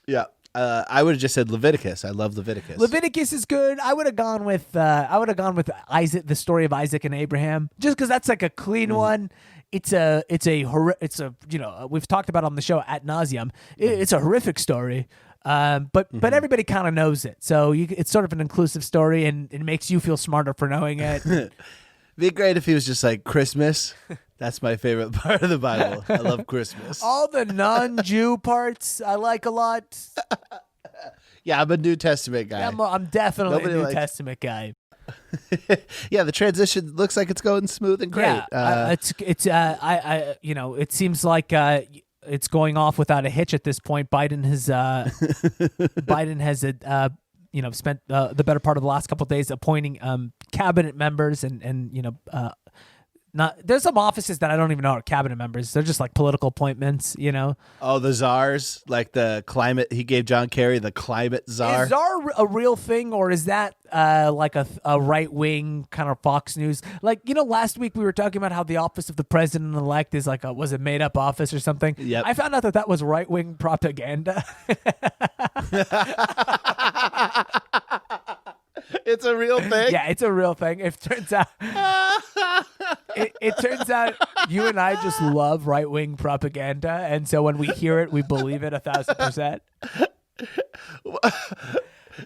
Yeah. I would have just said Leviticus. I love Leviticus. Leviticus is good. I would have gone with Isaac, the story of Isaac and Abraham, just because that's like a clean one. It's a we've talked about it on the show ad nauseum. It's a horrific story, but everybody kind of knows it. So it's sort of an inclusive story, and it makes you feel smarter for knowing it. Be great if he was just like Christmas. That's my favorite part of the Bible. I love Christmas. All the non-Jew parts I like a lot. Yeah, I'm a New Testament guy. I'm definitely a New Testament guy. Yeah, the transition looks like it's going smooth and great. Yeah, it seems like it's going off without a hitch at this point. Biden has spent the better part of the last couple of days appointing cabinet members and there's some offices that I don't even know are cabinet members. They're just like political appointments, Oh, the czars, like the climate. He gave John Kerry the climate czar. Is czar a real thing, or is that like a right wing kind of Fox News? Like, last week we were talking about how the office of the president-elect is like was a made up office or something. Yep. I found out that was right wing propaganda. It's a real thing. Yeah, it's a real thing. It turns out, turns out you and I just love right wing propaganda, and so when we hear it, we believe it 1,000%.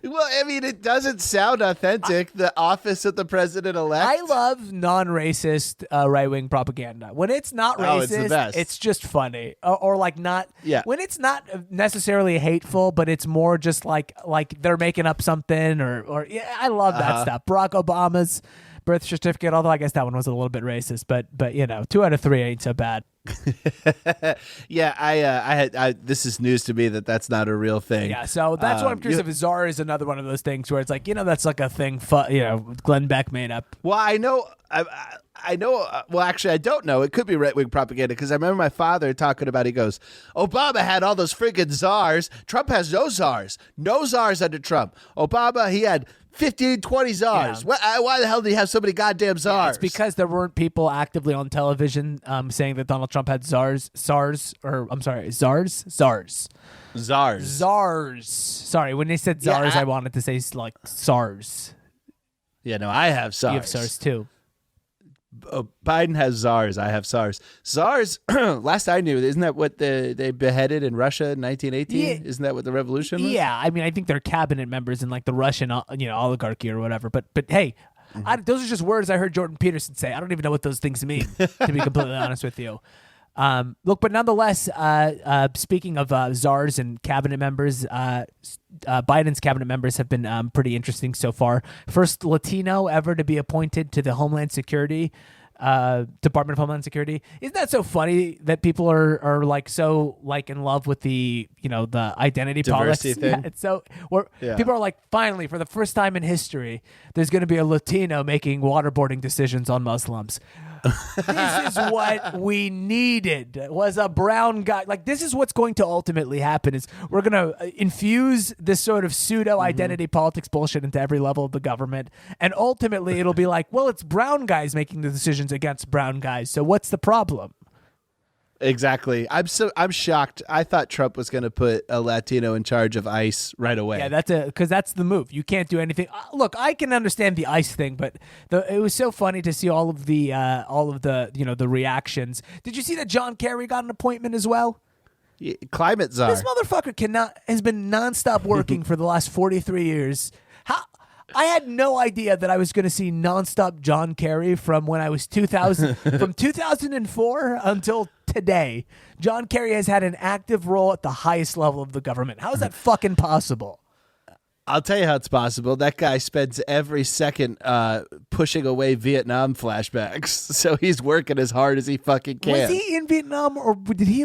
Well, I mean, it doesn't sound authentic. The office of the president-elect. I love non-racist right-wing propaganda. When it's not racist, it's the best. It's just funny, or like not. Yeah. When it's not necessarily hateful, but it's more just like they're making up something, or yeah, I love that stuff. Barack Obama's birth certificate, although I guess that one was a little bit racist, but 2 out of 3 ain't so bad. Yeah, this is news to me that's not a real thing. Yeah, so that's what I'm curious if czar is another one of those things where it's like, that's like a thing, Glenn Beck made up. Well, I know. Well, actually, I don't know. It could be right-wing propaganda because I remember my father talking about. He goes, "Obama had all those friggin' czars. Trump has no czars. No czars under Trump. Obama, he had 15, 20 czars. Yeah. Why the hell did he have so many goddamn czars?" Yeah, it's because there weren't people actively on television saying that Donald Trump had czars. Czars. Sorry, when they said czars, I wanted to say like SARS. Yeah, no, I have czars. You have SARS too. Biden has czars. I have SARS. SARS, last I knew, isn't that what they beheaded in Russia in 1918? Yeah. Isn't that what the revolution was? Yeah, I mean, I think they're cabinet members in like the Russian, oligarchy or whatever. But hey, those are just words I heard Jordan Peterson say. I don't even know what those things mean, to be completely honest with you. Look, but nonetheless, speaking of czars and cabinet members, Biden's cabinet members have been pretty interesting so far. First Latino ever to be appointed to the Homeland Security Department of Homeland Security. Isn't that so funny that people are like so like in love with the the identity diversity politics? thing? Yeah, it's so people are like, finally, for the first time in history, there's going to be a Latino making waterboarding decisions on Muslims. This is what we needed, was a brown guy. Like, this is what's going to ultimately happen, is we're going to infuse this sort of pseudo identity politics bullshit into every level of the government. And ultimately it'll be like, well, it's brown guys making the decisions against brown guys. So what's the problem? Exactly. I'm shocked. I thought Trump was going to put a Latino in charge of ICE right away. Yeah, because that's the move. You can't do anything. Look, I can understand the ICE thing, but it was so funny to see all of the the reactions. Did you see that John Kerry got an appointment as well? Yeah, climate czar. This motherfucker has been nonstop working for the last 43 years. I had no idea that I was going to see nonstop John Kerry from when I was 2004 until today. John Kerry has had an active role at the highest level of the government. How is that fucking possible? I'll tell you how it's possible. That guy spends every second pushing away Vietnam flashbacks. So he's working as hard as he fucking can. Was he in Vietnam, or didn't he?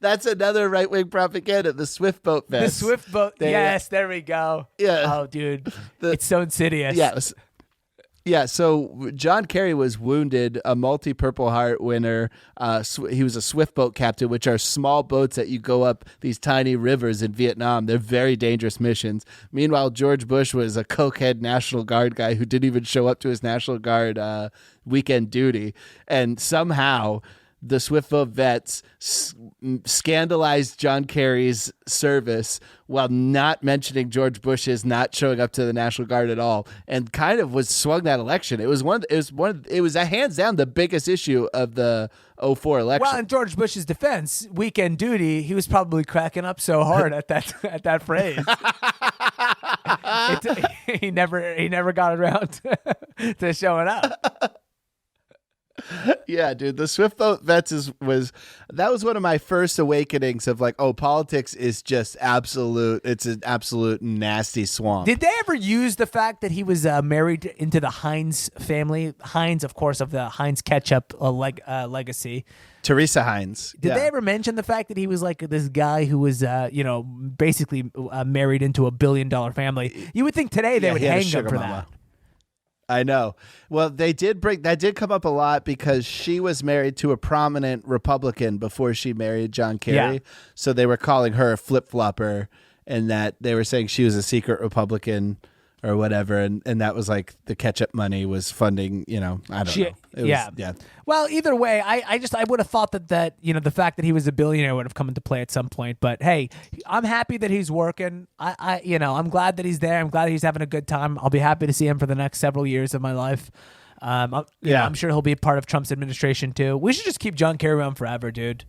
That's another right-wing propaganda, the Swift Boat Fest. The Swift Boat. Yes, there we go. Yeah. Oh, dude. It's so insidious. Yes. Yeah, so John Kerry was wounded, a multi-Purple Heart winner. He was a swift boat captain, which are small boats that you go up these tiny rivers in Vietnam. They're very dangerous missions. Meanwhile, George Bush was a cokehead National Guard guy who didn't even show up to his National Guard weekend duty. And somehow the swift boat vets scandalized John Kerry's service while not mentioning George Bush's not showing up to the National Guard at all, and kind of swung that election. It was a hands down the biggest issue of the 2004 election. Well, in George Bush's defense, weekend duty, he was probably cracking up so hard at that phrase. He never got around to showing up. Yeah, dude, the swift boat vets was one of my first awakenings of like, oh, politics is just it's an absolute nasty swamp. Did they ever use the fact that he was married into the Heinz family? Heinz, of course, of the Heinz ketchup legacy. Teresa Heinz. Did they ever mention the fact that he was like this guy who was, basically married into $1 billion family? You would think today they would hang him for that. I know. Well, that did come up a lot because she was married to a prominent Republican before she married John Kerry. Yeah. So they were calling her a flip-flopper, and that they were saying she was a secret Republican or whatever, and that was like the ketchup money was funding, I don't know. Yeah. Well, either way, I would have thought that the fact that he was a billionaire would have come into play at some point. But hey, I'm happy that he's working. I'm glad that he's there. I'm glad he's having a good time. I'll be happy to see him for the next several years of my life. I'm sure he'll be a part of Trump's administration too. We should just keep John Kerry around forever, dude.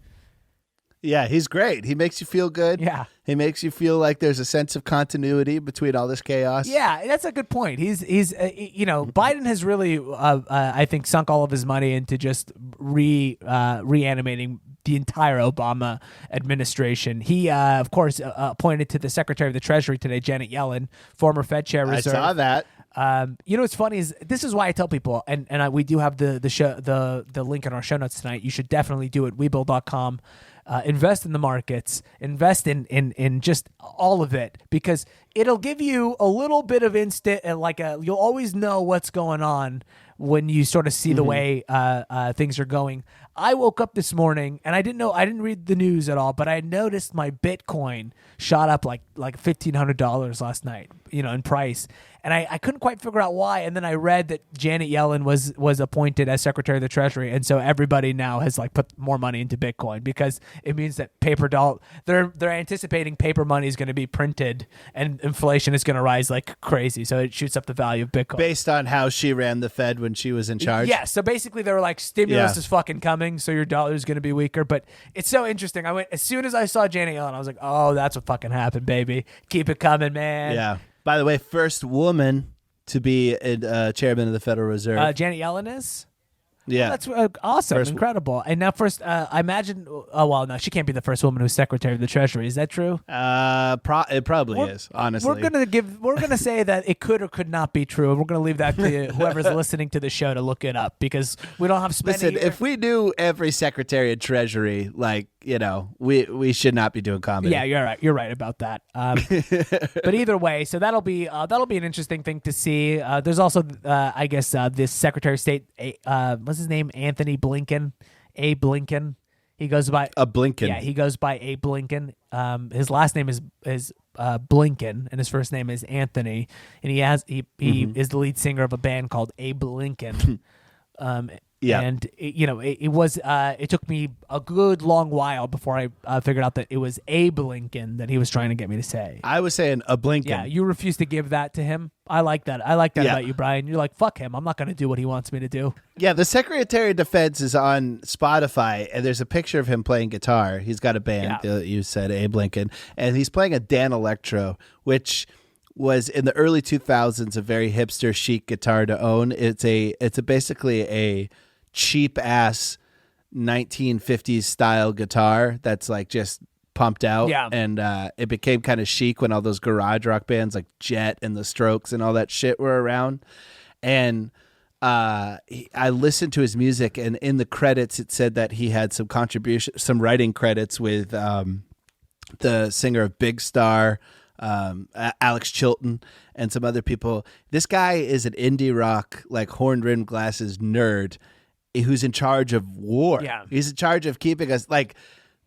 Yeah, he's great. He makes you feel good. Yeah. He makes you feel like there's a sense of continuity between all this chaos. Yeah, that's a good point. He's Biden has really, I think, sunk all of his money into just reanimating the entire Obama administration. He, of course, appointed to the Secretary of the Treasury today, Janet Yellen, former Fed Chair Reserve. I saw that. What's funny is this is why I tell people, and we do have the link in our show notes tonight. You should definitely do it. Webuild.com. Invest in the markets, invest in just all of it, because it'll give you a little bit of instant, you'll always know what's going on when you sort of see the way things are going. I woke up this morning and I didn't read the news at all, but I noticed my Bitcoin shot up like $1,500 last night, in price. And I couldn't quite figure out why. And then I read that Janet Yellen was appointed as Secretary of the Treasury. And so everybody now has put more money into Bitcoin, because it means that they're anticipating paper money is going to be printed and inflation is going to rise like crazy. So it shoots up the value of Bitcoin. Based on how she ran the Fed when she was in charge? Yeah. So basically they were like, stimulus is fucking coming, so your dollar is going to be weaker. But it's so interesting. As soon as I saw Janet Yellen, I was like, oh, that's what fucking happened, baby. Keep it coming, man. Yeah. By the way, first woman to be chairman of the Federal Reserve. Janet Yellen is? Yeah. That's awesome. Incredible. And now first, I imagine, no, she can't be the first woman who's Secretary of the Treasury. Is that true? It probably is, honestly. We're going to say that it could or could not be true. And we're going to leave that to whoever's listening to the show to look it up, because we don't have Spenny. Listen, if we knew every Secretary of Treasury, we should not be doing comedy. Yeah, you're right. You're right about that. But either way, so that'll be an interesting thing to see. There's also, I guess, this Secretary of State, what's his name? Anthony Blinken. Abe Blinken. He goes by a Blinken. Yeah, he goes by Abe Blinken. His last name is Blinken, and his first name is Anthony. And he is the lead singer of a band called Abe Lincoln. Yeah, and it took me a good long while before I figured out that it was Abe Lincoln that he was trying to get me to say. I was saying a Blinken. Yeah, you refuse to give that to him. I like that. About you, Brian. You're like, fuck him. I'm not going to do what he wants me to do. Yeah, the Secretary of Defense is on Spotify, and there's a picture of him playing guitar. He's got a band. Yeah. You said Abe Lincoln, and he's playing a Dan Electro, which was in the early 2000s a very hipster chic guitar to own. It's basically a cheap ass 1950s style guitar that's just pumped out. Yeah. And it became kind of chic when all those garage rock bands like Jet and the Strokes and all that shit were around. And I listened to his music, and in the credits it said that he had some writing credits with the singer of Big Star, Alex Chilton, and some other people. This guy is an indie rock, like horn-rimmed glasses nerd who's in charge of war. Yeah. He's in charge of keeping us like.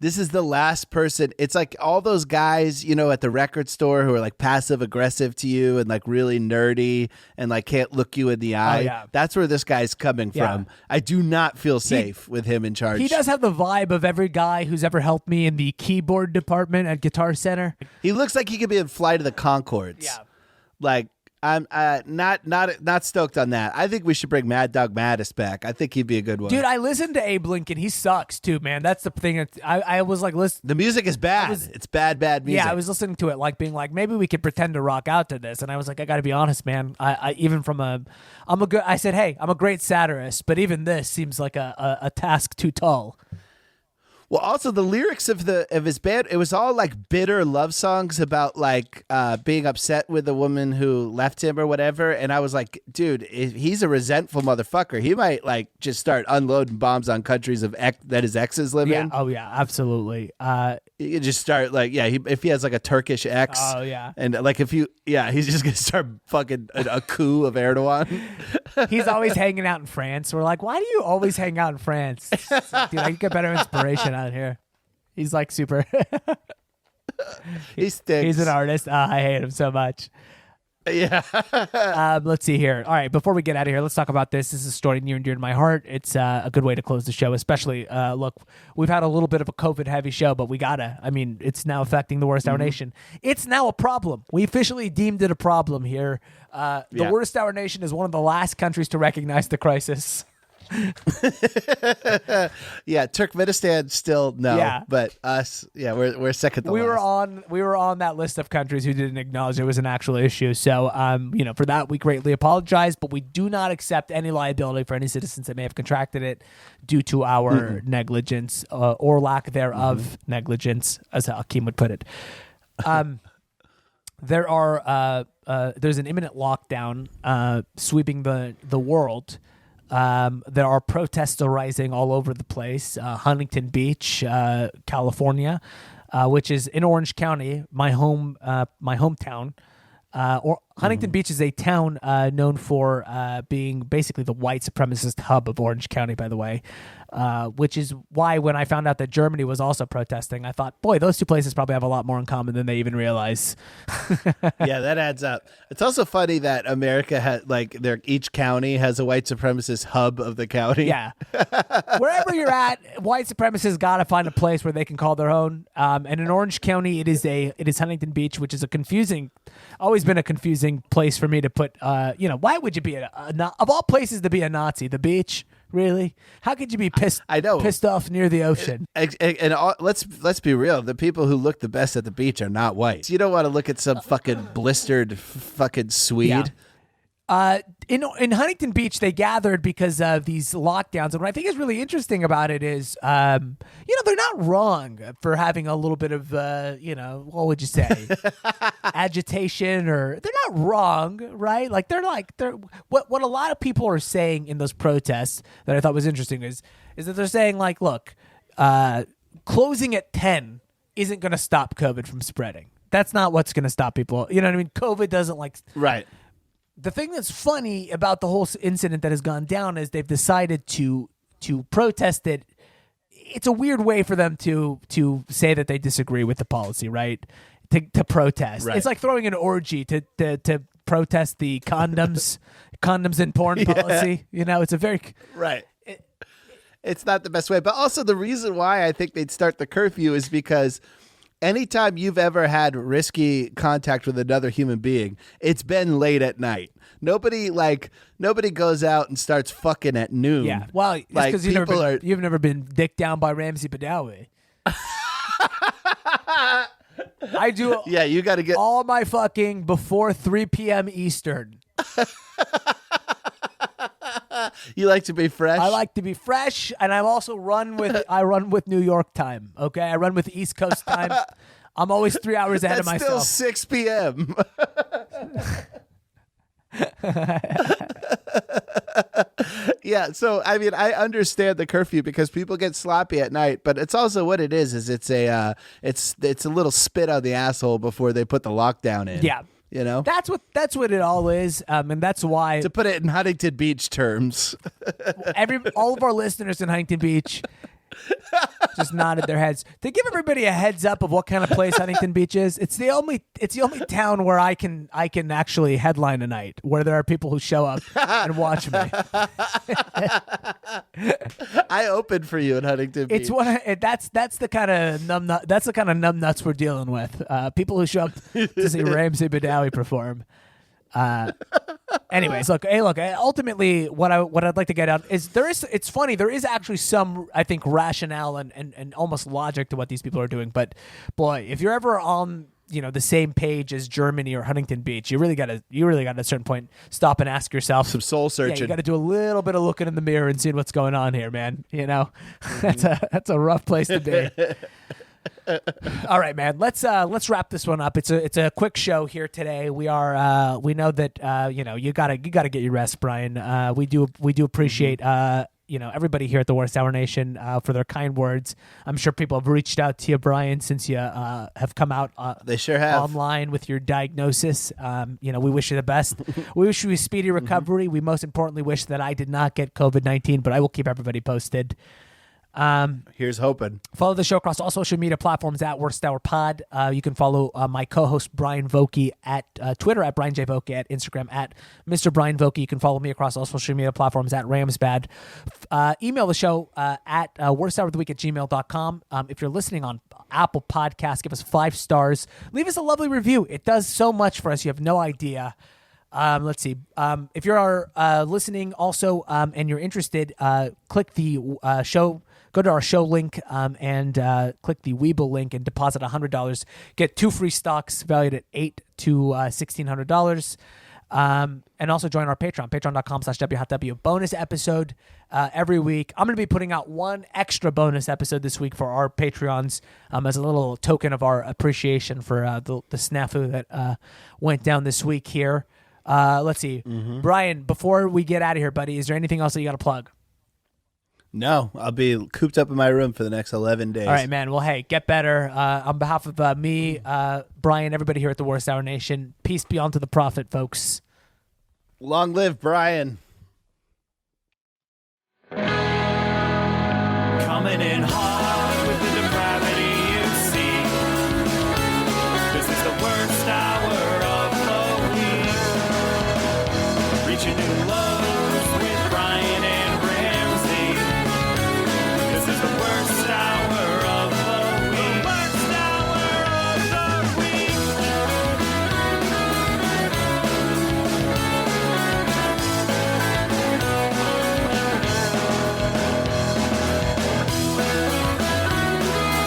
This is the last person. It's like all those guys, you know, at the record store who are like passive aggressive to you and like really nerdy and like can't look you in the eye. yeah. That's where this guy's coming from. I do not feel safe with him in charge. He does have the vibe of every guy who's ever helped me in the keyboard department at Guitar Center. He looks like he could be in Flight of the Conchords. Yeah. Like, I'm not stoked on that. I think we should bring Mad Dog Mattis back. I think he'd be a good one. Dude, I listened to Abe Lincoln. He sucks too, man. That's the thing. I was like, listen. The music is bad. It's bad music. Yeah, I was listening to it, like being like, maybe we could pretend to rock out to this. And I was like, I got to be honest, man. I said, hey, I'm a great satirist, but even this seems like a task too tall. Well, also the lyrics of his band, it was all like bitter love songs about like being upset with a woman who left him or whatever. And I was like, dude, if he's a resentful motherfucker. He might like just start unloading bombs on countries that his exes live in. Oh yeah, absolutely. You could just start like, if he has like a Turkish ex. Oh yeah. And like he's just gonna start fucking a coup of Erdogan. He's always hanging out in France. We're like, why do you always hang out in France? Like, dude, I can get better inspiration out here. He's like super. He stinks. He's an artist. I hate him so much. Yeah. Let's see here. All right, before we get out of here, let's talk about this. This is a story near and dear to my heart. It's a good way to close the show, especially, look, we've had a little bit of a COVID-heavy show, but it's now affecting the Worst Hour Nation. It's now a problem. We officially deemed it a problem here. The Worst Hour Nation is one of the last countries to recognize the crisis. Yeah, Turkmenistan still no, Yeah. but us, we're second to last. We were on that list of countries who didn't acknowledge it was an actual issue. So, for that we greatly apologize, but we do not accept any liability for any citizens that may have contracted it due to our negligence or lack thereof negligence, as Hakeem would put it. There's an imminent lockdown sweeping the world. There are protests arising all over the place. Huntington Beach, California, which is in Orange County, my hometown. Huntington Beach is a town known for being basically the white supremacist hub of Orange County, by the way, which is why when I found out that Germany was also protesting, I thought, boy, those two places probably have a lot more in common than they even realize. Yeah, that adds up. It's also funny that America has each county has a white supremacist hub of the county. Yeah. Wherever you're at, white supremacists got to find a place where they can call their own. And in Orange County, it is Huntington Beach, which is always been a confusing place for me to put. Why would you be of all places to be a Nazi? The beach, really? How could you be pissed? I know. Pissed off near the ocean. Let's be real. The people who look the best at the beach are not white. You don't want to look at some fucking blistered fucking Swede. Yeah. In Huntington Beach, they gathered because of these lockdowns. And what I think is really interesting about it is, they're not wrong for having a little bit of, what would you say, agitation, or they're not wrong, right? Like they're what a lot of people are saying in those protests that I thought was interesting is that they're saying like, look, closing at 10 isn't going to stop COVID from spreading. That's not what's going to stop people. You know what I mean? COVID doesn't right. The thing that's funny about the whole incident that has gone down is they've decided to protest it. It's a weird way for them to say that they disagree with the policy, right? To protest. Right. It's like throwing an orgy to protest the condoms and porn policy. It's a very right. It's not the best way, but also the reason why I think they'd start the curfew is because anytime you've ever had risky contact with another human being, it's been late at night. Nobody goes out and starts fucking at noon. Yeah, well, it's because you've never been dicked down by Ramsey Badawi. I do. Yeah, you got to get all my fucking before 3 p.m. Eastern. You like to be fresh? I like to be fresh, and I run with New York time. Okay, I run with East Coast time. I'm always 3 hours ahead of myself. Still 6 p.m. Yeah, so I mean, I understand the curfew because people get sloppy at night, but it's also what it is it's a little spit on the asshole before they put the lockdown in. Yeah. You know? That's what it all is. And that's why, To put it in Huntington Beach terms. all of our listeners in Huntington Beach just nodded their heads. To give everybody a heads up of what kind of place Huntington Beach is, it's the only town where I can actually headline a night, where there are people who show up and watch me. I opened for you in Huntington Beach. That's the kind of numbnuts we're dealing with. People who show up to see Ramsey Badawi perform. Anyways, look. Ultimately, what I'd like to get out is it's funny. There is actually some, I think, rationale and almost logic to what these people are doing. But boy, if you're ever on the same page as Germany or Huntington Beach, you really got at a certain point stop and ask yourself some soul searching. Yeah, you got to do a little bit of looking in the mirror and seeing what's going on here, man. That's a rough place to be. All right, man. Let's wrap this one up. It's a quick show here today. We know that you gotta get your rest, Bryan. We do appreciate everybody here at the Worst Hour Nation for their kind words. I'm sure people have reached out to you, Bryan, since you have come out. They sure have. Online with your diagnosis. We wish you the best. We wish you a speedy recovery. We most importantly wish that I did not get COVID-19, but I will keep everybody posted. Here's hoping. Follow the show across all social media platforms at Worst Hour Pod. You can follow my co-host Bryan Vokey at Twitter at Bryan J. Vokey, at Instagram at Mr. Bryan Vokey. You can follow me across all social media platforms at Ramsbad. Email the show at worsthouroftheweek@gmail.com. If you're listening on Apple Podcasts, give us 5 stars. Leave us a lovely review. It does so much for us. You have no idea. Let's see. If you're listening also and you're interested, click the show. Go to our show link and click the Webull link and deposit $100. Get 2 free stocks valued at $800 to $1,600. And also join our Patreon, patreon.com/WHotW. Bonus episode every week. I'm going to be putting out 1 extra bonus episode this week for our Patreons as a little token of our appreciation for the snafu that went down this week here. Let's see. Bryan, before we get out of here, buddy, is there anything else that you got to plug? No, I'll be cooped up in my room for the next 11 days. All right, man. Well, hey, get better. On behalf of me, Bryan, everybody here at the Worst Hour Nation, peace be unto the prophet, folks. Long live Bryan. Coming in hard with the depravity you see. This is the worst hour of the week. Reaching new lows with Bryan and Ramsey. This is the worst hour of the week. Worst hour of the week.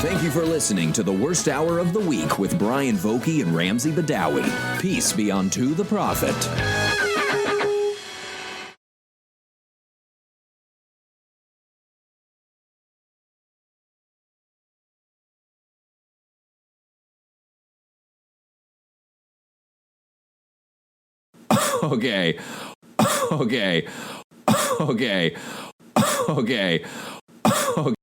Thank you for listening to the Worst Hour of the Week with Bryan Vokey and Ramsey Badawi. Peace be unto the prophet. Okay. Okay. Okay. Okay. Okay.